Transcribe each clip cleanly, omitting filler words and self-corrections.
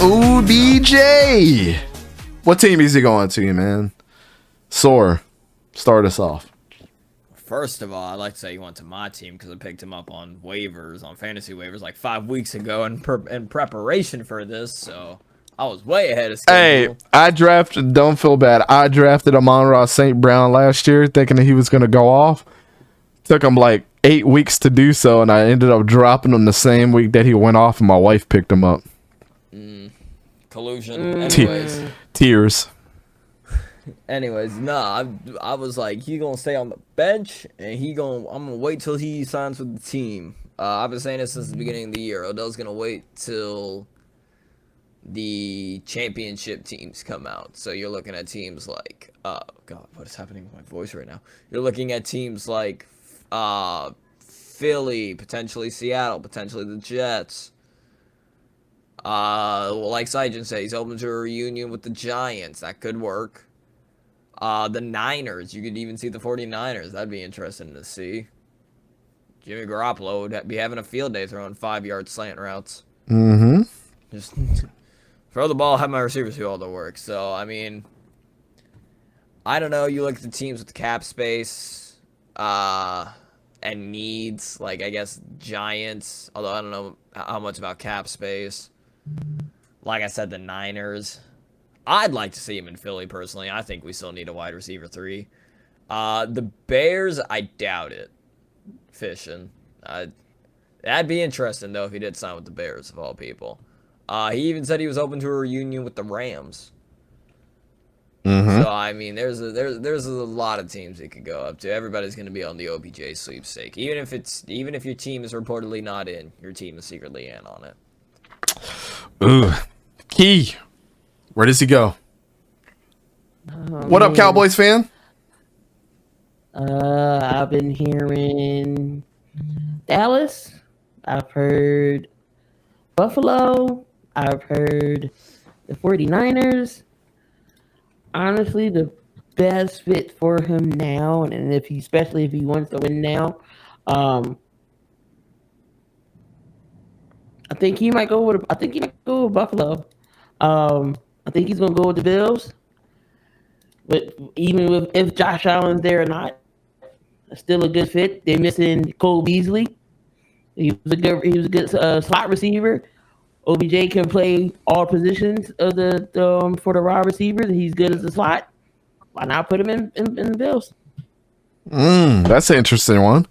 Ooh, BJ. What team is he going to, man? Soar, start us off. First of all, I'd like to say he went to my team because I picked him up on waivers, on fantasy waivers, like 5 weeks ago in preparation for this, so I was way ahead of schedule. Hey, don't feel bad. I drafted Amon-Ra St. Brown last year thinking that he was going to go off. Took him like 8 weeks to do so, and I ended up dropping him the same week that he went off, and my wife picked him up. Collusion. Anyways. Tears. Anyways, I was like, he gonna stay on the bench, and I'm gonna wait till he signs with the team. I've been saying this since the beginning of the year. Odell's gonna wait till the championship teams come out. So you're looking at teams like, God, what is happening with my voice right now? You're looking at teams like, Philly, potentially Seattle, potentially the Jets. Like Saijan said, he's open to a reunion with the Giants. That could work. The Niners. You could even see the 49ers. That'd be interesting to see. Jimmy Garoppolo would be having a field day throwing 5-yard slant routes. Mm-hmm. Just throw the ball, have my receivers do all the work. So, I mean, I don't know. You look at the teams with the cap space and needs. Like, I guess, Giants. Although I don't know how much about cap space. Like I said, the Niners. I'd like to see him in Philly, personally. I think we still need a wide receiver 3. The Bears, I doubt it. Fishing. That'd be interesting, though, if he did sign with the Bears, of all people. He even said he was open to a reunion with the Rams. Mm-hmm. So, I mean, there's a lot of teams he could go up to. Everybody's going to be on the OBJ sweepstake. Even if your team is reportedly not in, your team is secretly in on it. Ooh. Key. Where does he go? What up, Cowboys fan? I've been hearing Dallas. I've heard Buffalo. I've heard the 49ers. Honestly, the best fit for him now, and especially if he wants to win now, I think he might go with Buffalo. I think he's gonna go with the Bills. But even if Josh Allen's there or not, it's still a good fit. They're missing Cole Beasley. He was a good slot receiver. OBJ can play all positions of for the wide receivers. He's good as a slot. Why not put him in the Bills? That's an interesting one.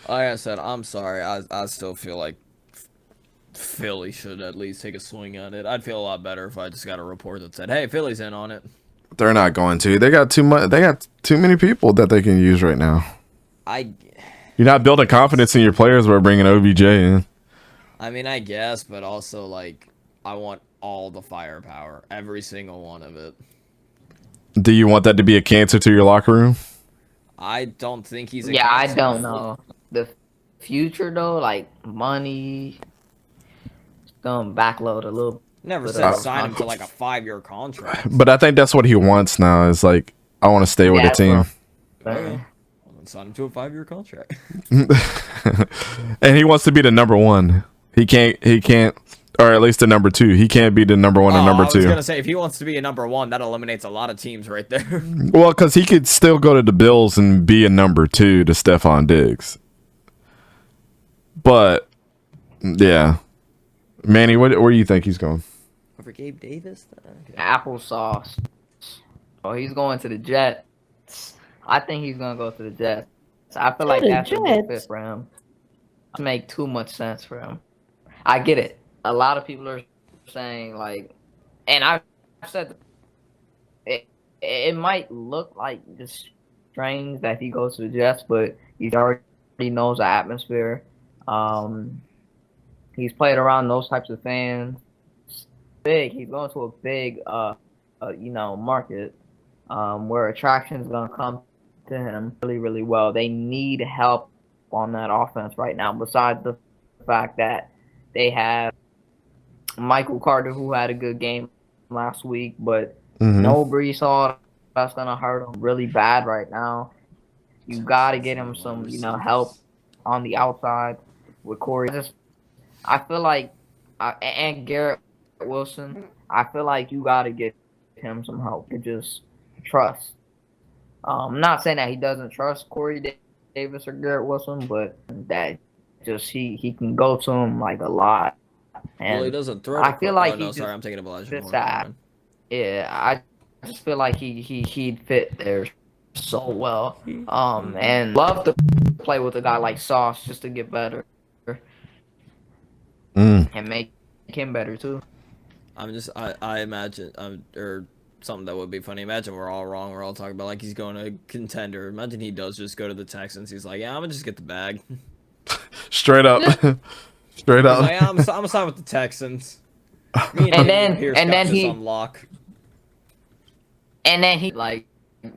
Like I said, I'm sorry. I still feel like Philly should at least take a swing at it. I'd feel a lot better if I just got a report that said, "Hey, Philly's in on it." They're not going to. They got too much. They got too many people that they can use right now. You're not building confidence in your players by bringing OBJ in. I mean, I guess, but also, like, I want all the firepower, every single one of it. Do you want that to be a cancer to your locker room? I don't think he's a cancer. I don't know. The future, though, like, money, it's going to backload a little. Never said sign him to, like, a 5-year contract. But I think that's what he wants now, is, like, I want to stay with the team. Well, sign him to a 5-year contract. And he wants to be the number 1. He can't, or at least the number 2. He can't be the number 1 and number 2. I was going to say, if he wants to be a number 1, that eliminates a lot of teams right there. Well, because he could still go to the Bills and be a number 2 to Stephon Diggs. But, yeah. Manny, where do you think he's going? Over Gabe Davis? Applesauce. Oh, he's going to the Jets. I think he's going to go to the Jets. I feel like that's a good fit for him. To make too much sense for him. I get it. A lot of people are saying, like, and I've said it might look like just strange that he goes to the Jets, but he already knows the atmosphere. He's played around those types of fans. He's going to a big, market where attraction is going to come to him really, really well. They need help on that offense right now, besides the fact that they have Michael Carter, who had a good game last week, but no Brees Hall. That's going to hurt him really bad right now. You got to get him some, help on the outside. with Corey. I feel like, and Garrett Wilson. I feel like you gotta get him some help to just trust. I'm not saying that he doesn't trust Corey Davis or Garrett Wilson, but that just he can go to him like a lot, Well, he and doesn't throw I to feel Corey. Oh like no, he sorry, just I'm thinking of Elijah fits Moore. Never that. mind. Yeah, I just feel like he'd fit there so well. And love to play with a guy like Sauce just to get better Mm. and make him better too. I imagine or something that would be funny. Imagine we're all wrong. We're all talking about like he's going to contender. Imagine he does just go to the Texans. He's like, yeah, I'm gonna just get the bag. Straight up. Straight He's up. like, yeah, I'm gonna sign with the Texans. Me and Dameon Pierce and got then this he on lock. and then he like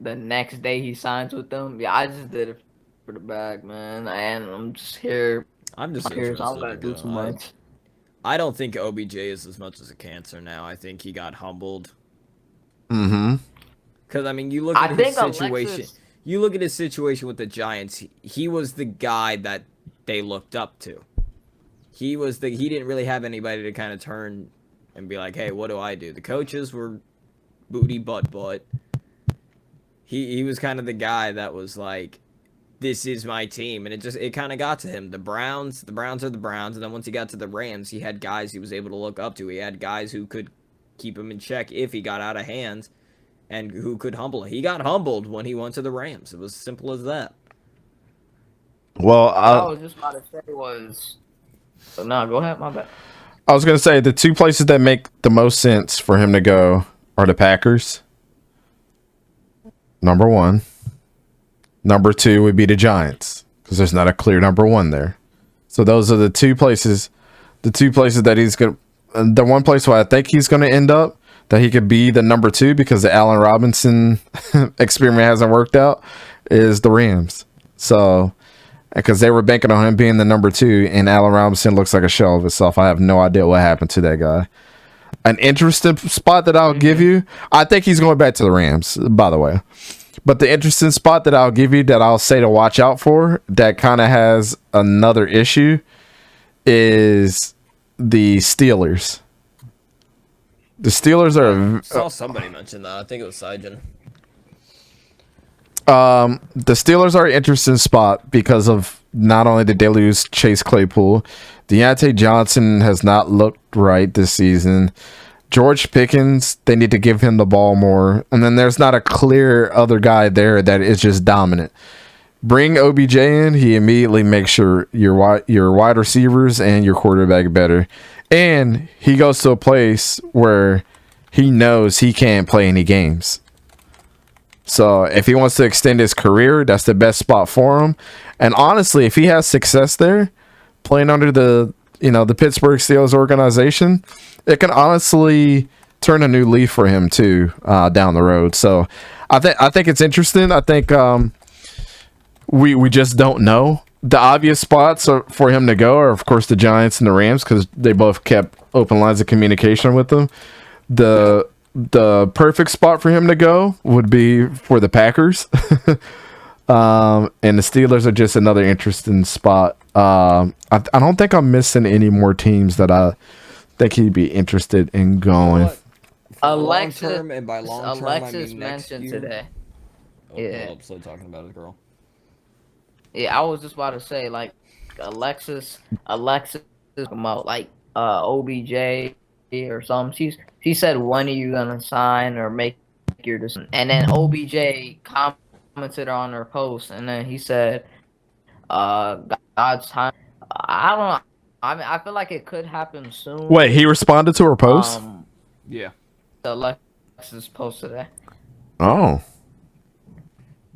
the next day he signs with them. Yeah, I just did it for the bag, man. And I'm just here. I'm just Here, so I'm interested gonna to do go. too much. I don't think OBJ is as much as a cancer now. I think he got humbled. Mm-hmm. Because I mean, you look I at his think situation. Alexis. You look at his situation with the Giants. He was the guy that they looked up to. He didn't really have anybody to kind of turn and be like, hey, what do I do? The coaches were booty butt. He was kind of the guy that was like, this is my team, and it kind of got to him. The Browns are the Browns, and then once he got to the Rams, he had guys he was able to look up to. He had guys who could keep him in check if he got out of hand, and who could humble him. He got humbled when he went to the Rams. It was simple as that. Well, I was just about to say was. So no, go ahead. My bad. I was gonna say the two places that make the most sense for him to go are the Packers. Number one. Number two would be the Giants because there's not a clear number one there. So those are the two places. The two places that he's gonna. The one place where I think he's gonna end up that he could be the number two because the Allen Robinson experiment hasn't worked out is the Rams. So. Because they were banking on him being the number two, and Allen Robinson looks like a shell of itself. I have no idea what happened to that guy. An interesting spot that I'll give you, I think he's going back to the Rams, by the way. But the interesting spot that I'll give you that I'll say to watch out for that kind of has another issue is the Steelers. The Steelers I saw somebody mention that. I think it was Saijan. The Steelers are an interesting spot because of not only did they lose Chase Claypool, Deontay Johnson has not looked right this season. George Pickens, they need to give him the ball more. And then there's not a clear other guy there that is just dominant. Bring OBJ in, he immediately makes your wide receivers and your quarterback better. And he goes to a place where he knows he can't play any games. So if he wants to extend his career, that's the best spot for him. And honestly, if he has success there, playing under the Pittsburgh Steelers organization, it can honestly turn a new leaf for him too down the road. So I think it's interesting. I think we just don't know. The obvious spots for him to go are of course the Giants and the Rams because they both kept open lines of communication with them. The perfect spot for him to go would be for the Packers. And the Steelers are just another interesting spot. I don't think I'm missing any more teams that I think he'd be interested in going. Alexis, long-term, and by long-term, I Alexis mean next mentioned year. today. Oh, Yeah. I'm still talking about his girl. Yeah, I was just about to say like Alexis come out like OBJ or something. She said when are you gonna sign or make your decision? And then OBJ commented on her post, and then he said, God's time." I don't know. I mean, I feel like it could happen soon. Wait, he responded to her post? Yeah. The Alexis post today. Oh.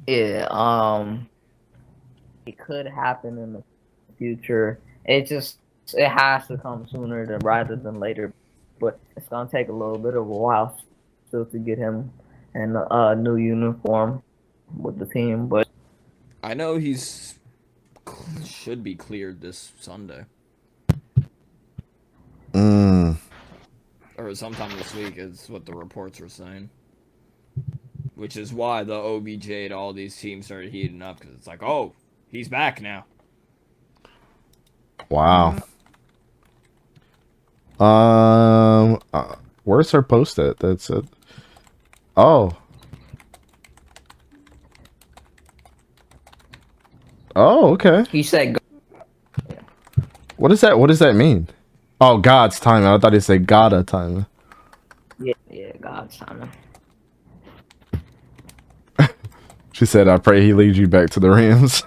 Yeah. It could happen in the future. It has to come sooner rather than later. But it's gonna take a little bit of a while still to get him in a new uniform with the team. But I know he's should be cleared this Sunday or sometime this week is what the reports were saying. Which is why the OBJ and all these teams started heating up because it's like, oh, he's back now. Wow. Where's her post at? That's it. Oh. Oh, okay. He said, What is that? What does that mean? Oh, God's timing. I thought he said Gotta timing. yeah, God's timing. She said, I pray he leads you back to the Rams.